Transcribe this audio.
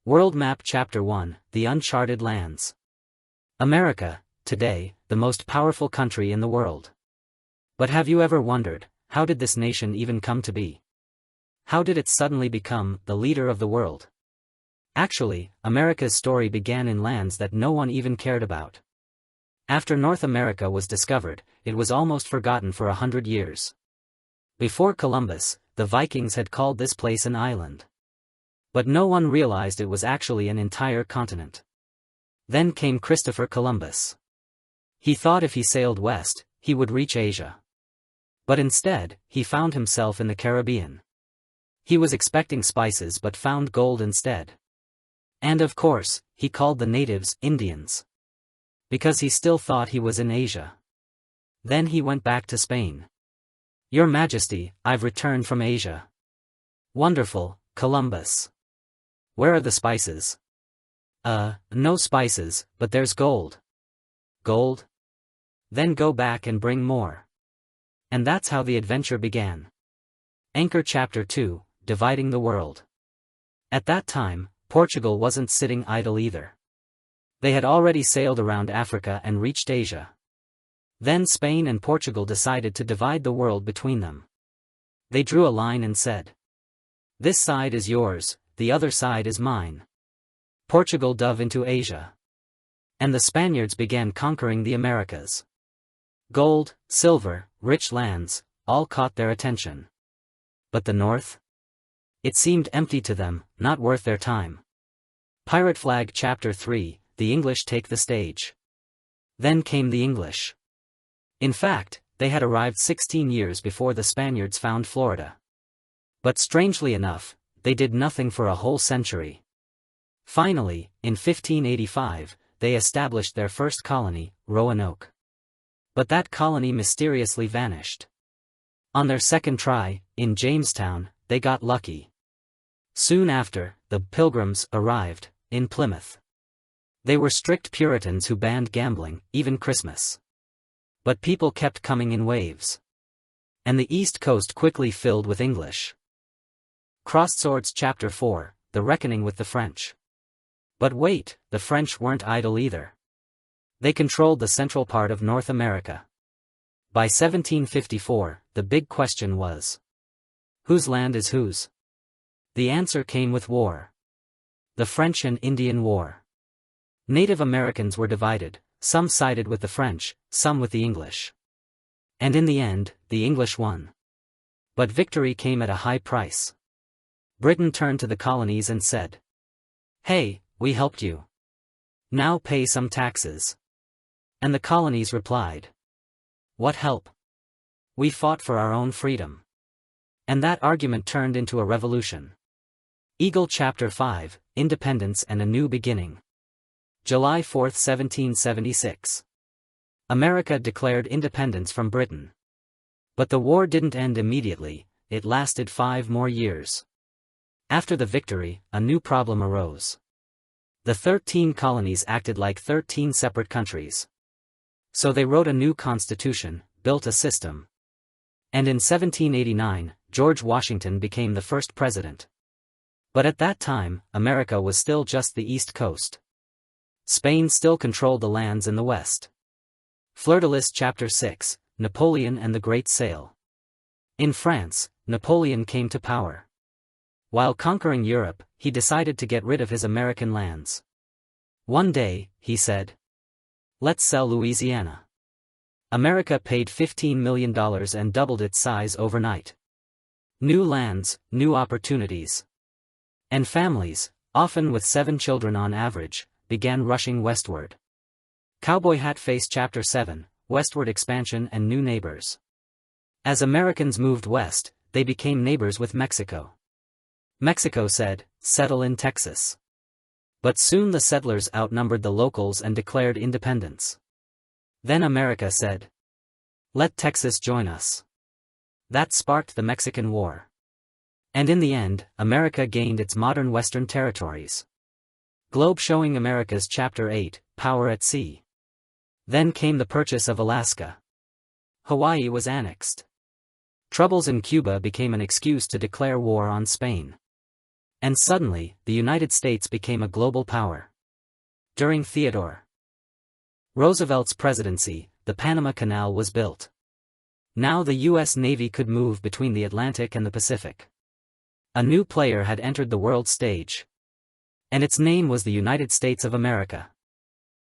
World Map Chapter 1, The Uncharted Lands. America, today, the most powerful country in the world. But have you ever wondered, how did this nation even come to be? How did it suddenly become the leader of the world? Actually, America's story began in lands that no one even cared about. After North America was discovered, it was almost forgotten for 100 years. Before Columbus, the Vikings had called this place an island. But no one realized it was actually an entire continent. Then came Christopher Columbus. He thought if he sailed west, he would reach Asia. But instead, he found himself in the Caribbean. He was expecting spices but found gold instead. And of course, he called the natives Indians. Because he still thought he was in Asia. Then he went back to Spain. "Your Majesty, I've returned from Asia." "Wonderful, Columbus. Where are the spices?" No spices, but there's gold." "Gold? Then go back and bring more." And that's how the adventure began. Anchor Chapter 2, Dividing the World. At that time, Portugal wasn't sitting idle either. They had already sailed around Africa and reached Asia. Then Spain and Portugal decided to divide the world between them. They drew a line and said, "This side is yours, the other side is mine." Portugal dove into Asia. And the Spaniards began conquering the Americas. Gold, silver, rich lands, all caught their attention. But the North? It seemed empty to them, not worth their time. Pirate Flag Chapter 3, The English Take the Stage. Then came the English. In fact, they had arrived 16 years before the Spaniards found Florida. But strangely enough, they did nothing for a whole century. Finally, in 1585, they established their first colony, Roanoke. But that colony mysteriously vanished. On their second try, in Jamestown, they got lucky. Soon after, the Pilgrims arrived, in Plymouth. They were strict Puritans who banned gambling, even Christmas. But people kept coming in waves. And the East Coast quickly filled with English. Crossed Swords Chapter 4, The Reckoning with the French. But wait, the French weren't idle either. They controlled the central part of North America. By 1754, the big question was, whose land is whose? The answer came with war. The French and Indian War. Native Americans were divided, some sided with the French, some with the English. And in the end, the English won. But victory came at a high price. Britain turned to the colonies and said, "Hey, we helped you. Now pay some taxes." And the colonies replied, "What help? We fought for our own freedom." And that argument turned into a revolution. Eagle Chapter 5, Independence and a New Beginning. July 4, 1776. America declared independence from Britain. But the war didn't end immediately, it lasted 5 more years. After the victory, a new problem arose. The 13 colonies acted like 13 separate countries. So they wrote a new constitution, built a system. And in 1789, George Washington became the first president. But at that time, America was still just the East Coast. Spain still controlled the lands in the West. Fleur-de-Lis Chapter 6, Napoleon and the Great Sale. In France, Napoleon came to power. While conquering Europe, he decided to get rid of his American lands. One day, he said, "Let's sell Louisiana." America paid $15 million and doubled its size overnight. New lands, new opportunities. And families, often with 7 children on average, began rushing westward. Cowboy Hat Face Chapter 7, Westward Expansion and New Neighbors. As Americans moved west, they became neighbors with Mexico. Mexico said, "Settle in Texas." But soon the settlers outnumbered the locals and declared independence. Then America said, "Let Texas join us." That sparked the Mexican War. And in the end, America gained its modern western territories. Globe Showing America's Chapter 8, Power at Sea. Then came the purchase of Alaska. Hawaii was annexed. Troubles in Cuba became an excuse to declare war on Spain. And suddenly, the United States became a global power. During Theodore Roosevelt's presidency, the Panama Canal was built. Now the U.S. Navy could move between the Atlantic and the Pacific. A new player had entered the world stage. And its name was the United States of America.